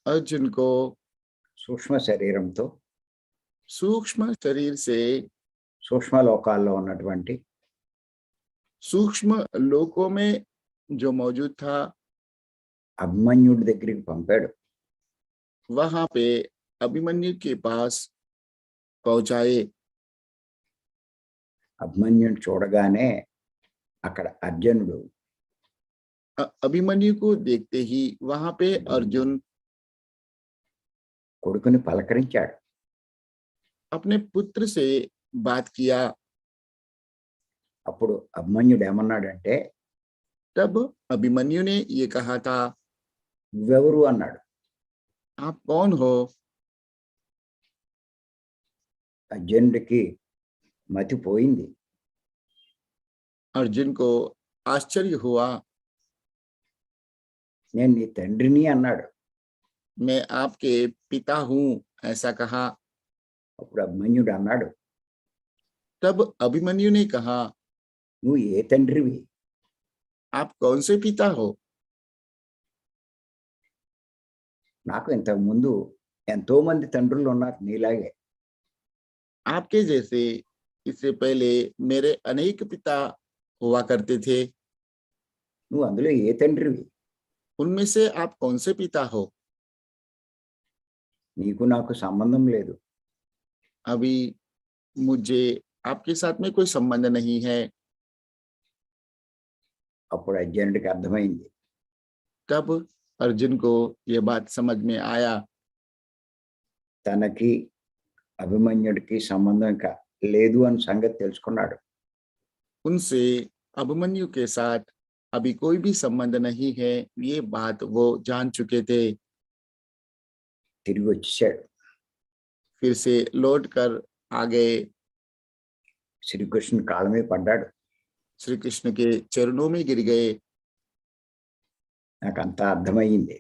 Speaker 2: अर्जुन को
Speaker 1: సూక్ష్మ శరీరంతో
Speaker 2: सूक्ष्म शरीर से
Speaker 1: సూక్ష్మ లోకాల్లో ఉన్నటువంటి
Speaker 2: सूक्ष्म लोकों में जो मौजूद था
Speaker 1: అభిమన్యుడి దగ్గరికి పంపాడు.
Speaker 2: वहां पे अभिमन्यु के पास पहुंचाए।
Speaker 1: అభిమన్యుని చూడగానే అక్కడ అర్జునుడు
Speaker 2: अभिमन्यु को देखते ही वहां पे अर्जुन
Speaker 1: కొడుకుని పలకరించాడు.
Speaker 2: अपने पुत्र से बात किया।
Speaker 1: అప్పుడు అభిమన్యుడు ఏమన్నాడంటే,
Speaker 2: तब अभिमन्यु ने ये कहा था,
Speaker 1: నువ్వెవరు అన్నాడు.
Speaker 2: आप कौन हो?
Speaker 1: అర్జునుడికి మతిపోయింది.
Speaker 2: अर्जुन को आश्चर्य हुआ।
Speaker 1: నేను నీ తండ్రిని అన్నాడు.
Speaker 2: मैं आपके पिता हूं, ऐसा कहा।
Speaker 1: అప్పుడు అభిమన్యుడు అన్నాడు,
Speaker 2: तब अभिमन्यु ने कहा,
Speaker 1: నువ్వు ఏ తండ్రివి?
Speaker 2: आप कौन से पिता हो?
Speaker 1: నాకు ఇంతకు ముందు ఎంతో మంది తండ్రులు ఉన్నారు నీలాగే.
Speaker 2: आपके जैसे इससे पहले मेरे अनेक पिता हुआ करते थे।
Speaker 1: నువ్వు అందులో ఏ తండ్రివి?
Speaker 2: उनमें से आप कौन से पिता हो?
Speaker 1: నీకు నాకు సంబంధం లేదు.
Speaker 2: अभी मुझे आपके साथ में कोई संबंध नहीं है।
Speaker 1: అప్పుడు అర్జునుడికి అర్థమైంది.
Speaker 2: तब अर्जुन को यह बात समझ में आया,
Speaker 1: తనకి అభిమన్యుడికి సంబంధం లేదు అని సంగతి తెలుసుకున్నాడు.
Speaker 2: उनसे अभिमन्यु के साथ अभी कोई भी संबंध नहीं है, ये बात वो जान चुके थे।
Speaker 1: తిరిగి వచ్చేసాడు.
Speaker 2: फिर से लौट कर आ गए,
Speaker 1: శ్రీకృష్ణుని కాళ్ళ మీద పడ్డాడు.
Speaker 2: श्री कृष्ण के चरणों में गिर गए।
Speaker 1: నాకు అంతా అర్థమయ్యింది.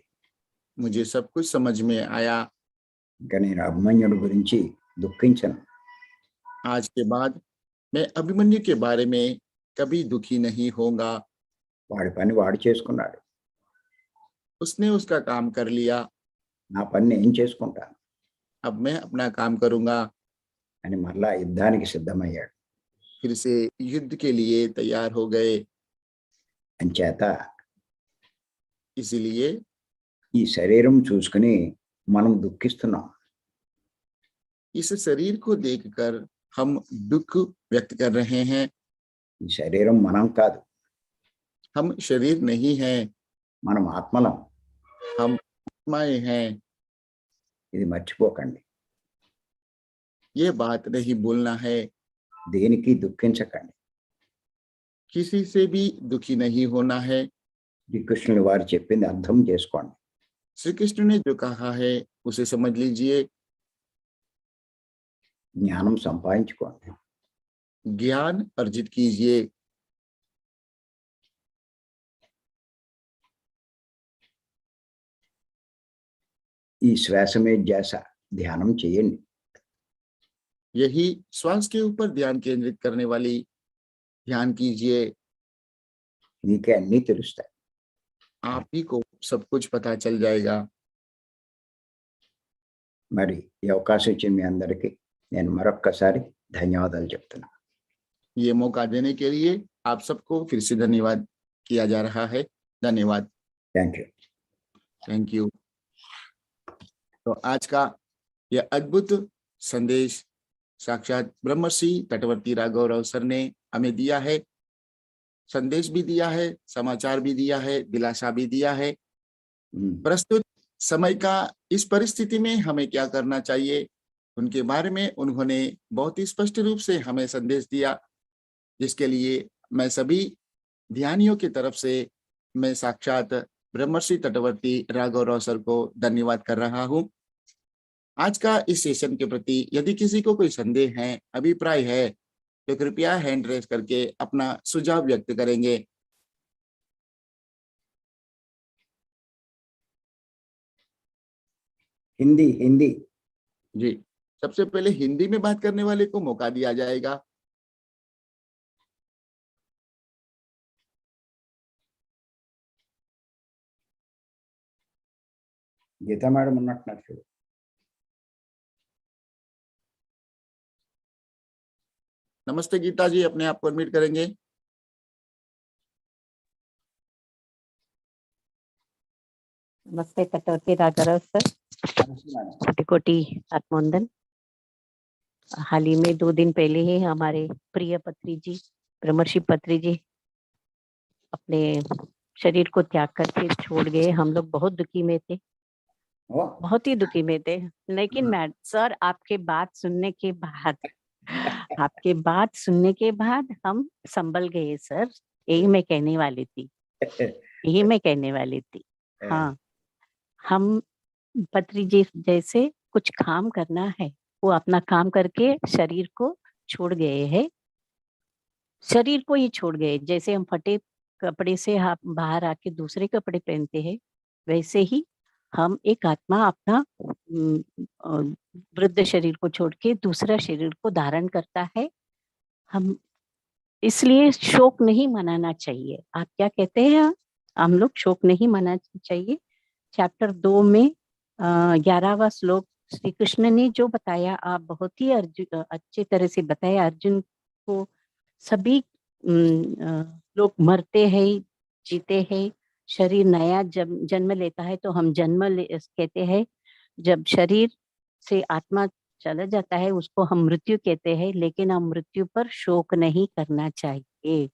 Speaker 2: मुझे सब कुछ समझ में आया।
Speaker 1: ఇంకా నేను అభిమన్యుడి గురించి దుఃఖించను.
Speaker 2: आज के बाद मैं अभिमन्यु के बारे में कभी दुखी नहीं होऊंगा।
Speaker 1: వాడి పని వాడు చేసుకున్నాడు.
Speaker 2: उसने उसका काम कर लिया,
Speaker 1: నా పని నేను చేసుకుంటాను
Speaker 2: अब मैं अपना काम करूंगा।
Speaker 1: అని మరలా యుద్ధానికి సిద్ధమయ్యాడు.
Speaker 2: फिर से युद्ध के लिए तैयार हो गए।
Speaker 1: అంచేత
Speaker 2: इसीलिए
Speaker 1: ఈ శరీరం చూసుకుని మనం దుఃఖిస్తున్నాం.
Speaker 2: इस शरीर को देखकर हम दुख व्यक्त कर रहे हैं।
Speaker 1: ఈ శరీరం మనం కాదు,
Speaker 2: हम शरीर नहीं है,
Speaker 1: మనం ఆత్మలం.
Speaker 2: हम आत्माएं हैं।
Speaker 1: ఇది మర్చిపోకండి.
Speaker 2: ये बात नहीं भूलना है।
Speaker 1: దేనికి దుఃఖించకండి.
Speaker 2: किसी से भी दुखी नहीं होना है।
Speaker 1: శ్రీకృష్ణులు వారు చెప్పింది అర్థం చేసుకోండి.
Speaker 2: श्री कृष्ण ने जो कहा है उसे समझ लीजिए,
Speaker 1: జ్ఞానం సంపాదించుకోండి.
Speaker 2: ज्ञान अर्जित कीजिए।
Speaker 1: ఈ శ్వాస మీద ధ్యాస ధ్యానం చేయండి.
Speaker 2: यही श्वास के ऊपर ध्यान केंद्रित करने वाली ध्यान कीजिए।
Speaker 1: నీకే అన్నీ తెలుస్తాయి.
Speaker 2: आप ही को सब कुछ पता चल जाएगा।
Speaker 1: మరి ఈ అవకాశం ఇచ్చిన మీ అందరికీ నేను మరొక్కసారి ధన్యవాదాలు చెప్తున్నా.
Speaker 2: ये मौका देने के लिए आप सबको फिर से धन्यवाद किया जा रहा है। धन्यवाद।
Speaker 1: Thank you.
Speaker 2: Thank you. तो आज का यह अद्भुत संदेश साक्षात ब्रह्मर्षि तटवर्ती राघवराव सर ने हमें दिया है। संदेश भी दिया है, समाचार भी दिया है, दिलासा भी दिया है। प्रस्तुत समय का इस परिस्थिति में हमें क्या करना चाहिए, उनके बारे में उन्होंने बहुत ही स्पष्ट रूप से हमें संदेश दिया, जिसके लिए मैं सभी ध्यानियों की तरफ से मैं साक्षात ब्रह्मर्षि तटवर्ती राघवराव सर को धन्यवाद कर रहा हूं। आज का इस सेशन के प्रति यदि किसी को कोई संदेह है, अभिप्राय है, तो कृपया हैंड रेज करके अपना सुझाव व्यक्त करेंगे।
Speaker 1: హిందీ హిందీ
Speaker 2: जी, सबसे पहले हिंदी में बात करने वाले को मौका दिया जाएगा।
Speaker 1: గీతా మేడం ఉన్నట్టున్నారు చూడు.
Speaker 2: नमस्ते गीता जी, अपने आप को अनम्यूट करेंगे।
Speaker 3: नमस्ते तटवर्ती राघवराव सर, कोटि कोटि आत्मवंदन। हाल ही में 2 दिन पहले ही हमारे प्रिय पत्री जी, ब्रह्मर्षि पत्री जी अपने शरीर को त्याग करके छोड़ गए। हम लोग बहुत दुखी में थे,
Speaker 1: ఓ,
Speaker 3: बहुत ही दुखी में थे। लेकिन मैं सर आपके बात सुनने के बाद आपके बात सुनने के बाद हम संभल गए सर। यही मैं कहने वाली थी, यही मैं कहने वाली थी। हाँ, हम पत्री जी जैसे कुछ काम करना है, वो अपना काम करके शरीर को छोड़ गए हैं। शरीर को ही छोड़ गए। जैसे हम फटे कपड़े से आप बाहर आके दूसरे कपड़े पहनते हैं, वैसे ही हम एक आत्मा अपना वृद्ध शरीर को छोड़ के दूसरा शरीर को धारण करता है। हम इसलिए शोक नहीं मनाना चाहिए। आप क्या कहते हैं? हम लोग शोक नहीं मनाना चाहिए। चैप्टर 2 में 11वां श्लोक श्री कृष्ण ने जो बताया, आप बहुत ही अच्छे तरह से बताया। अर्जुन को सभी लोग मरते हैं, जीते हैं, शरीर नया जन्म लेता है तो हम कहते हैं। जब शरीर से आत्मा चला जाता है उसको हम मृत्यु कहते हैं, लेकिन हम मृत्यु पर शोक नहीं करना चाहिए।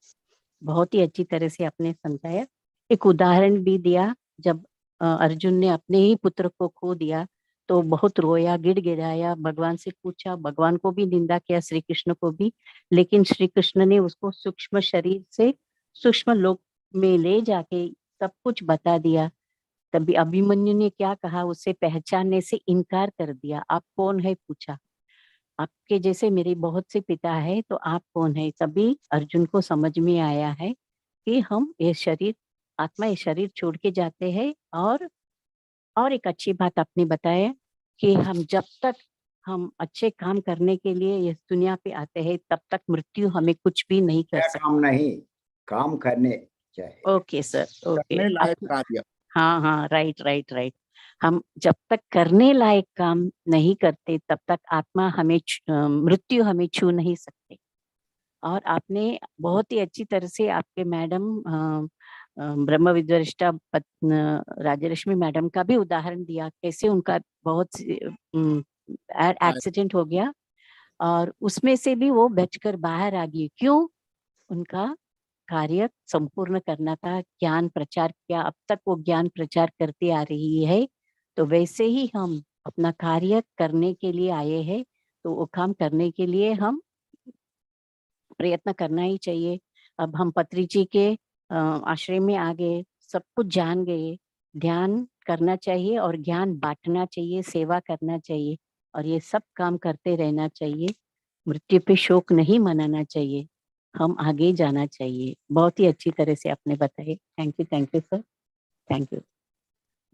Speaker 3: बहुत ही अच्छी तरह से आपने समझाया। एक उदाहरण भी दिया, जब अर्जुन ने अपने ही पुत्र को खो दिया तो बहुत रोया, गिड़गिड़ाया, भगवान से पूछा, भगवान को भी निंदा किया, श्री कृष्ण को भी, लेकिन श्री कृष्ण ने उसको सूक्ष्म शरीर से सूक्ष्म लोक में ले जाके सब कुछ बता दिया। तभी अभिमन्यु ने क्या कहा, उसे पहचानने से इनकार कर दिया। आप कौन है पूछा, आपके जैसे मेरे बहुत से पिता है तो आप कौन है। तभी अर्जुन को समझ में आया है कि हम ये शरीर, आत्मा ये शरीर छोड़ के जाते हैं। और एक अच्छी बात आपने बताया कि हम जब तक हम अच्छे काम करने के लिए इस दुनिया पे आते हैं तब तक मृत्यु हमें कुछ भी नहीं कर
Speaker 1: क्या
Speaker 3: सकती।
Speaker 1: काम नहीं, काम करने चाहिए।
Speaker 3: Okay sir, okay.
Speaker 2: करने लायक कार्य।
Speaker 3: हाँ हाँ, राइट राइट राइट। हम जब तक करने लायक काम नहीं करते तब तक आत्मा हमें मृत्यु हमें छू नहीं सकते। और आपने बहुत ही अच्छी तरह से आपके मैडम ब्रह्म विद्वरिष्ठा राजलक्ष्मी मैडम का भी उदाहरण दिया, कैसे उनका बहुत एक्सीडेंट हो गया और उसमें से भी वो बचकर बाहर आ गई। क्यों? उनका कार्य संपूर्ण करना था, ज्ञान प्रचार किया, अब तक वो ज्ञान प्रचार करती आ रही है। तो वैसे ही हम अपना कार्य करने के लिए आए हैं, तो वो काम करने के लिए हम प्रयत्न करना ही चाहिए। अब हम पत्री जी के आश्रय में आ गए, सब कुछ जान गए, ध्यान करना चाहिए और ज्ञान बांटना चाहिए, सेवा करना चाहिए और ये सब काम करते रहना चाहिए। मृत्यु पे शोक नहीं मनाना चाहिए, हम आगे जाना चाहिए। बहुत ही अच्छी तरह से आपने बताया। Thank you sir, thank you.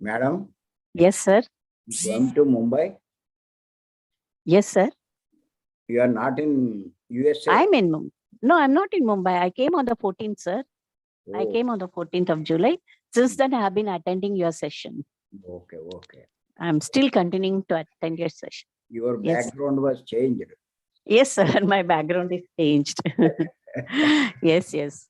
Speaker 1: Madam,
Speaker 3: yes sir.
Speaker 1: going to Mumbai?
Speaker 3: Yes sir.
Speaker 1: You are not in USA?
Speaker 3: I'm in Mumbai. No, I'm not in Mumbai. I came on the 14th, sir. I
Speaker 1: Oh,
Speaker 3: came on the 14th of July. Since then, I have been attending your session.
Speaker 1: okay, okay.
Speaker 3: I'm still continuing to attend your session.
Speaker 1: Your
Speaker 3: Yes.
Speaker 1: background was changed.
Speaker 3: Yes, sir. My background is changed. Yes, yes.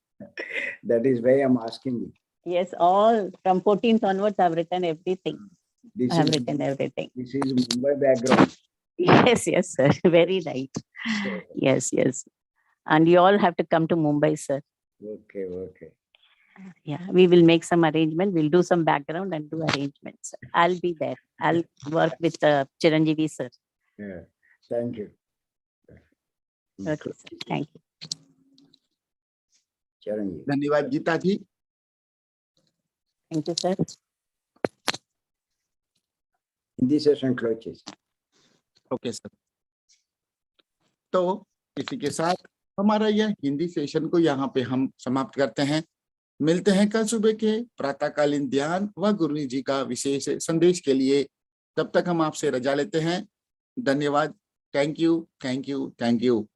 Speaker 1: That is why I'm asking you.
Speaker 3: Yes, all from 14th onwards, I've written everything.
Speaker 1: This
Speaker 3: I have
Speaker 1: is
Speaker 3: written everything.
Speaker 1: this is Mumbai background.
Speaker 3: Yes, yes, sir. Very right. Yes, yes. And you all have to come to Mumbai, sir.
Speaker 1: Okay, okay.
Speaker 3: Yeah, we will make some arrangement. We'll do some background and do arrangements. I'll be there. I'll work with Chiranjeevi, sir.
Speaker 1: Yeah. Thank you.
Speaker 3: Okay, sir. Thank you.
Speaker 1: Charanjeev.
Speaker 2: धन्यवाद गीता जी।
Speaker 3: Thank you, sir.
Speaker 1: Hindi session close చేసి
Speaker 2: okay sir. तो इसी के साथ हमारा यह Hindi session को यहाँ पे हम समाप्त करते हैं। मिलते हैं कल सुबह के प्रातःकालीन ध्यान व गुरु जी का विशेष संदेश के लिए। तब तक हम आपसे रजा लेते हैं। धन्यवाद। Thank you, thank you, thank you.